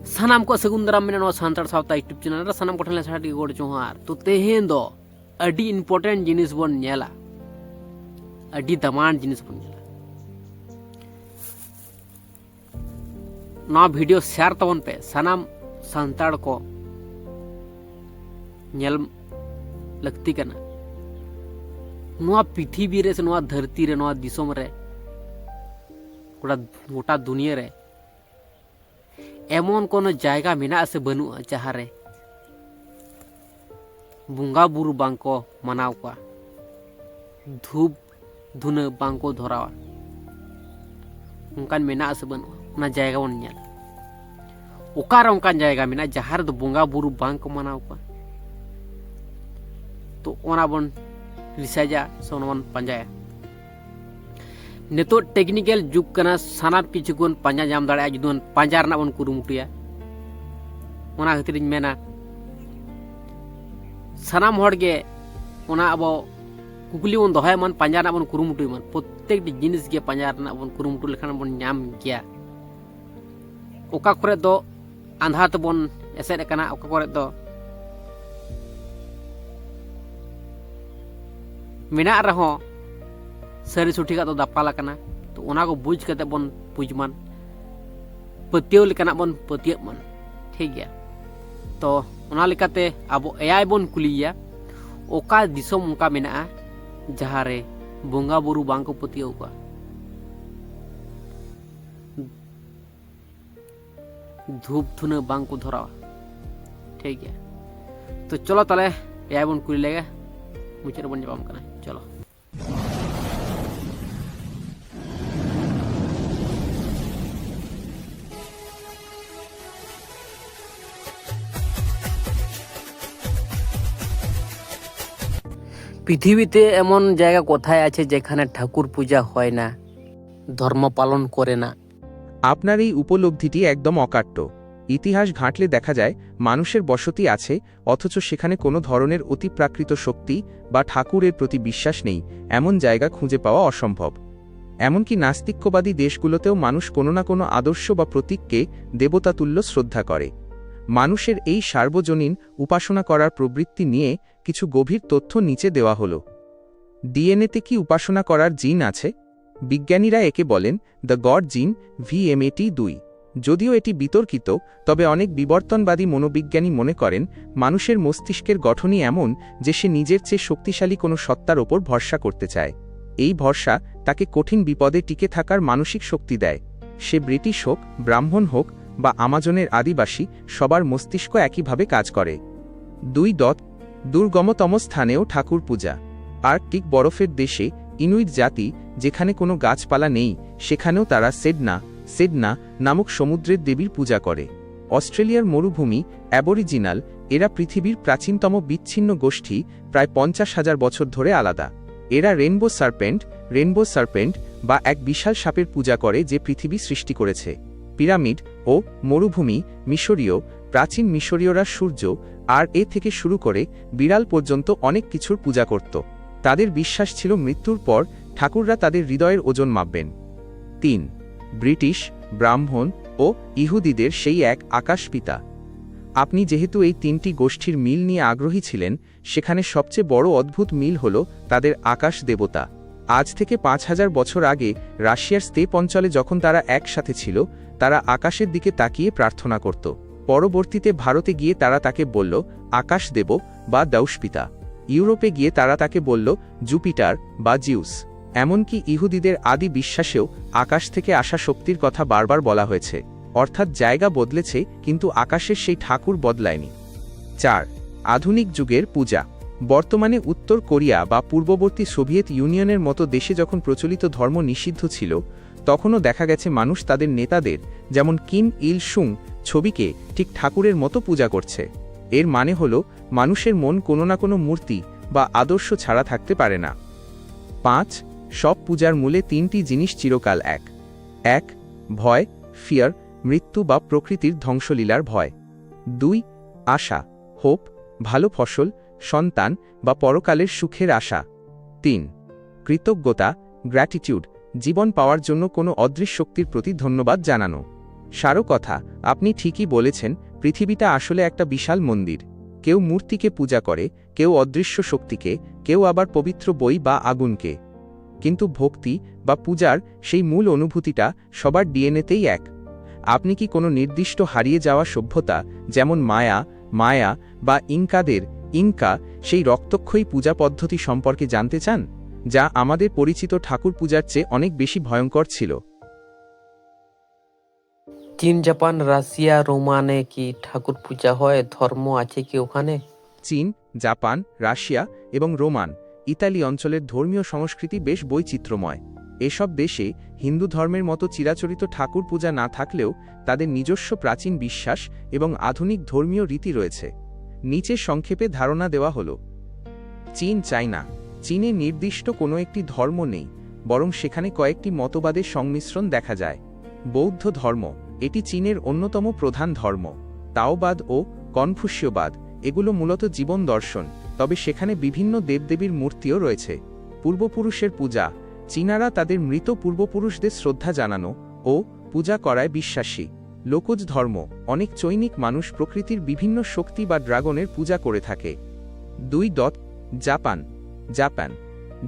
सानाम को सगुन दाराम मेना सानताड़ सावता यूट्यूब चैनल सानाम कोठन साडी गोड़ जोहार तो तेहेन दो अडी इम्पोर्टेंट जिनिस बन नेला अडी दमान जिनिस बन नेला ना वीडियो शेयर तबन पे सानाम सानताड़ को नेल लगती कना नोआ पृथ्वी रे से नोआ धरती रे नोआ दिसोम रे गोटा दुनिया रे एमन कोनो जायगा मेना से बनुआ जहाँ रे बुंगा बुरु बांको मनाव का धूप धुन बांको धरावा उनकान मेना से बनुआ ना जायगा बन नेला ओकार उनकान जायगा मेना जहाँ रे बुंगा बुरु बांको मनाव का तो ओना बन रिसाजा सोनवन पंजाया नितो टेक्निकल जुग कना साना किचुगुन पंजा जाम दाड़ा जुदुन पंजा रना बन कुरुमुटुया ओना खातिर मेना सानाम हड़गे ओना अब कुकली बन दोहाय मन पंजा रना बन कुरुमुटुय मन प्रत्येक जिनिस गे पंजा रना बन कुरुमुटु लेखान बन नाम गया ओका करे दो आंधा तो बन एसेड कना ओका करे दो मेना रहो सारी सुठी का तो दापाला कना तो ओना को बुझ कते बन बुझमान पतियो लेकाना बन पतियो मन ठीक गया तो ओना लेकाते अब एआई बन कुलिया ओका दिसोम उनका मेना जहाँ रे बोंगा बुरु बांको पतियो का धूप धुन बांको धरावा ठीक गया तो चलो ताले एआई बन कुली लेगा मुझे बन जवाब करना चलो पृथ्वीते एमन जायगा कोथाय आछे जेखाने ठाकुर पूजा হয় না ধর্ম পালন করে না আপনার এই উপলব্ধিটি একদম অকাট্য ইতিহাস ঘাঁটলে দেখা যায় মানুষের বসতি আছে অথচ সেখানে কোনো ধরনের অতিপ্রাকৃত শক্তি বা ঠাকুরের প্রতি বিশ্বাস নেই এমন জায়গা খুঁজে পাওয়া অসম্ভব এমনকি নাস্তিক্যবাদী দেশগুলোতেও মানুষ কোনো না কোনো আদর্শ বা প্রতীককে দেবতাতুল্য শ্রদ্ধা করে মানুষের এই সার্বজনীন উপাসনা করার প্রবৃত্তি নিয়ে কিছু গভীর তথ্য নিচে দেওয়া হলো ডিএনএতে কি উপাসনা করার জিন আছে বিজ্ঞানীরা একে বলেন দ্য গড জিন VMAT2 যদিও এটি বিতর্কিত তবে অনেক বিবর্তনবাদী মনোবিজ্ঞানী মনে করেন মানুষের মস্তিষ্কের গঠনই এমন যে সে নিজের চেয়ে শক্তিশালী কোনো সত্তার ওপর ভরসা করতে চায় এই ভরসা তাকে কঠিন বিপদে টিকে থাকার মানসিক শক্তি দেয় সে ব্রিটিশ হোক ব্রাহ্মণ হোক বা আমাজনের আদিবাসী সবার মস্তিষ্ক একইভাবে কাজ করে 2. দুর্গমতম স্থানেও ঠাকুর পূজা আর্কটিক বরফের দেশে ইনুইট জাতি যেখানে কোনো গাছপালা নেই সেখানেও তারা সেডনা নামক সমুদ্রের দেবীর পূজা করে অস্ট্রেলিয়ার মরুভূমি অ্যাবরিজিনাল এরা পৃথিবীর প্রাচীনতম বিচ্ছিন্ন গোষ্ঠী প্রায় 50,000 বছর ধরে আলাদা এরা রেনবো সার্পেন্ট বা এক বিশাল সাপের পূজা করে যে পৃথিবী সৃষ্টি করেছে পিরামিড ও মরুভূমি মিশরীয় প্রাচীন মিশরীয়রা সূর্য আর এ থেকে শুরু করে বিড়াল পর্যন্ত অনেক কিছুর পূজা করত তাদের বিশ্বাস ছিল মৃত্যুর পর ঠাকুররা তাদের হৃদয়ের ওজন মাপবেন 3. ব্রিটিশ ব্রাহ্মণ ও ইহুদিদের সেই এক আকাশপিতা আপনি যেহেতু এই তিনটি গোষ্ঠীর মিল নিয়ে আগ্রহী ছিলেন সেখানে সবচেয়ে বড় অদ্ভুত মিল হল তাদের আকাশ দেবতা আজ থেকে 5,000 বছর আগে রাশিয়ার স্তেপ অঞ্চলে যখন তারা একসাথে ছিল তারা আকাশের দিকে তাকিয়ে প্রার্থনা করত পরবর্তীতে ভারতে গিয়ে তারা তাকে বলল আকাশ দেব বা দৌষ্পিতা ইউরোপে গিয়ে তারা তাকে বলল জুপিটার বা জিউস এমনকি ইহুদিদের আদি বিশ্বাসেও আকাশ থেকে আসা শক্তির কথা বারবার বলা হয়েছে অর্থাৎ জায়গা বদলেছে কিন্তু আকাশের সেই ঠাকুর বদলায়নি 4. আধুনিক যুগের পূজা বর্তমানে উত্তর কোরিয়া বা পূর্ববর্তী সোভিয়েত ইউনিয়নের মতো দেশে যখন প্রচলিত ধর্ম নিষিদ্ধ ছিল তখনও দেখা গেছে মানুষ তাদের নেতাদের যেমন কিম ইল সুং ছবিকে ঠিক ঠাকুরের মতো পূজা করছে এর মানে হল মানুষের মন কোনো না কোনো মূর্তি বা আদর্শ ছাড়া থাকতে পারে না 5. সব পূজার মূলে 3টি জিনিস চিরকাল এক ভয় ফিয়ার মৃত্যু বা প্রকৃতির ধ্বংসলীলার ভয় 2. আশা হোপ ভালো ফসল সন্তান বা পরকালের সুখের আশা 3. কৃতজ্ঞতা গ্র্যাটিটিউড জীবন পাওয়ার জন্য কোনো অদৃশ্য শক্তির প্রতি ধন্যবাদ জানানো সারো কথা, আপনি ঠিকই বলেছেন, পৃথিবীটা আসলে একটা বিশাল মন্দির। কেউ মূর্তিকে পূজা করে, কেউ অদৃশ্য শক্তিকে, কেউ আবার পবিত্র বই বা আগুনকে। কিন্তু ভক্তি বা পূজার সেই মূল অনুভূতিটা সবার ডিএনএতেই এক। আপনি কি কোনো নির্দিষ্ট হারিয়ে যাওয়া সভ্যতা, যেমন মায়া বা ইনকা সেই রক্তক্ষয়ী পূজা পদ্ধতি সম্পর্কে জানতে চান, যা আমাদের পরিচিত ঠাকুর পূজার চেয়ে অনেক বেশি ভয়ঙ্কর ছিল? চীন, জাপান, রাশিয়া, রোমানে কি ঠাকুর পূজা হয়? ধর্ম আছে কি ওখানে? চীন, জাপান, রাশিয়া এবং রোমান ইতালি অঞ্চলের ধর্মীয় সংস্কৃতি বেশ বৈচিত্র্যময়। এসব দেশে হিন্দু ধর্মের মতো চিরাচরিত ঠাকুর পূজা না থাকলেও তাদের নিজস্ব প্রাচীন বিশ্বাস এবং আধুনিক ধর্মীয় রীতি রয়েছে। নিচে সংক্ষেপে ধারণা দেওয়া হল। চীন, চায়না। চীনে নির্দিষ্ট কোনো একটি ধর্ম নেই, বরং সেখানে কয়েকটি মতবাদের সংমিশ্রণ দেখা যায়। বৌদ্ধ ধর্ম, এটি চীনের অন্যতম প্রধান ধর্ম। তাওবাদ ও কনফুসীয়বাদ, এগুলো মূলত জীবন দর্শন, তবে সেখানে বিভিন্ন দেবদেবীর মূর্তিও রয়েছে। পূর্বপুরুষের পূজা, চীনারা তাদের মৃত পূর্বপুরুষদের শ্রদ্ধা জানানো ও পূজা করায় বিশ্বাসী। লোকজ ধর্ম, অনেক চৈনিক মানুষ প্রকৃতির বিভিন্ন শক্তি বা ড্রাগনের পূজা করে থাকে। জাপান।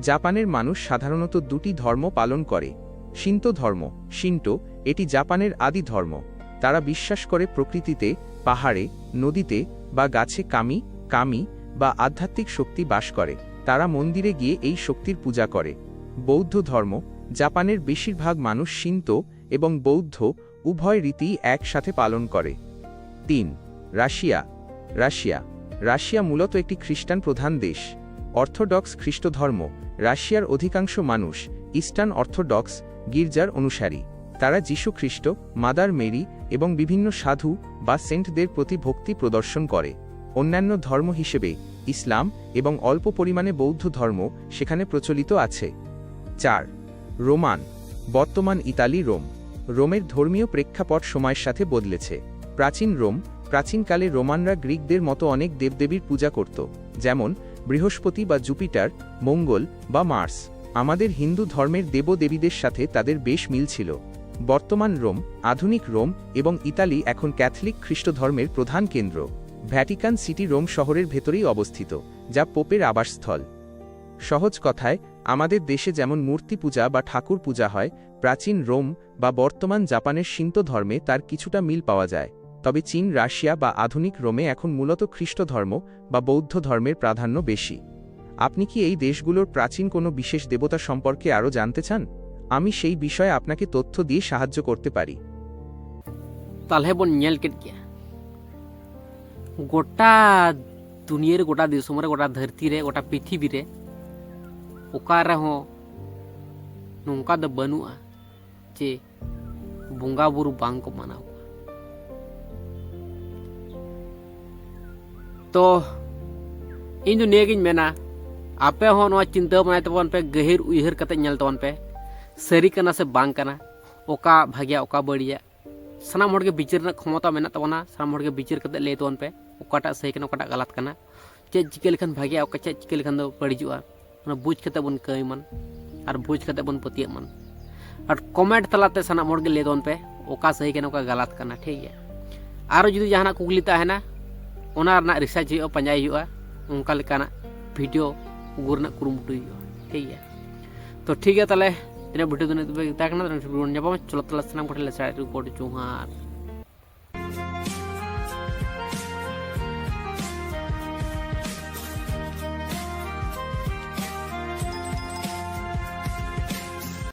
জাপানের মানুষ সাধারণত দুটি ধর্ম পালন করে। শিন্তো ধর্ম, এটি জাপানের আদি ধর্ম। তারা বিশ্বাস করে প্রকৃতিতে, পাহাড়ে, নদীতে বা গাছে কামি বা আধ্যাত্মিক শক্তি বাস করে। তারা মন্দিরে গিয়ে এই শক্তির পূজা করে। বৌদ্ধ ধর্ম, জাপানের বেশিরভাগ মানুষ শিন্তো এবং বৌদ্ধ উভয় রীতি একসাথে পালন করে। 3. রাশিয়া মূলত একটি খ্রিস্টান প্রধান দেশ। অর্থোডক্স খ্রিস্ট ধর্ম, রাশিয়ার অধিকাংশ মানুষ ইস্টার্ন অর্থোডক্স গির্জার অনুসারী। তারা যীশু খ্রিস্ট, মাদার মেরি এবং বিভিন্ন সাধু বা সেন্টদের প্রতি ভক্তি প্রদর্শন করে। অন্যান্য ধর্ম হিসেবে ইসলাম এবং অল্প পরিমাণে বৌদ্ধ ধর্ম সেখানে প্রচলিত আছে। 4. রোমান, বর্তমান ইতালি, রোমের ধর্মীয় প্রেক্ষাপট সময়ের সাথে বদলেছে। প্রাচীনকালে রোমানরা গ্রিকদের মতো অনেক দেবদেবীর পূজা করত, যেমন বৃহস্পতি বা জুপিটার, মঙ্গল বা মার্স। আমাদের হিন্দু ধর্মের দেবদেবীদের সাথে তাদের বেশ মিল ছিল। বর্তমান আধুনিক রোম এবং ইতালি এখন ক্যাথলিক খ্রিস্ট ধর্মের প্রধান কেন্দ্র। ভ্যাটিকান সিটি রোম শহরের ভেতরেই অবস্থিত, যা পোপের আবাসস্থল। সহজ কথায়, আমাদের দেশে যেমন মূর্তি পূজা বা ঠাকুর পূজা হয়, প্রাচীন রোম বা বর্তমান জাপানের শিন্তো ধর্মে তার কিছুটা মিল পাওয়া যায়। তবে চীন, রাশিয়া বা আধুনিক রোমে এখন মূলত খ্রিস্ট ধর্ম বা বৌদ্ধ ধর্মের প্রাধান্য বেশি। আপনি কি এই দেশগুলোর প্রাচীন কোনো বিশেষ দেবতা সম্পর্কে আরও জানতে চান? আমি সেই বিষয়ে আপনাকে তথ্য দিয়ে সাহায্য করতে পারি। তাহলে বন নেল কেট গিয়া গোটা দুনিয়ার, গোটা দিসম রে, গোটা ধরती রে, গোটা পৃথিবী রে ओका रहो नोंका द बनुआ जे बोंगा बुरु बांग को माना हुआ। तो इन जो नेगिन मेना आपे हो नवा चिंता बनाए तबन पे गहिर उइहर कते नेल तबन पे सरी कना से बांग कना, ओका भाग्या ओका बढ़िया सानाम हड़ के बिचार ना क्षमता मेना तबना। सानाम हड़ के बिचार कते ले तबन पे ओकाटा सही कना ओकाटा गलत कना, चे चिके लेखन भाग्या ओका चे चिके लेखन दो बढ़िजुआ बुझ कते बन कईमन और बुझ कते बन पतियमन। और कमेंट तलाते सानाम हड़ के ले तबन पे ओका सही कना ओका गलत कना। ठीक है, आरो जुदी जहाना कुकली ताहेना ओना रना रिसर्च हुआ, पंजाई हुआ, उनका लेकाना वीडियो गुरना कुरुमुटु हुआ। ठीक है, तो ठीक है, ताले तेरे वीडियो चलो तला सानाम कोठे ले साइड रिकॉर्ड चुहार।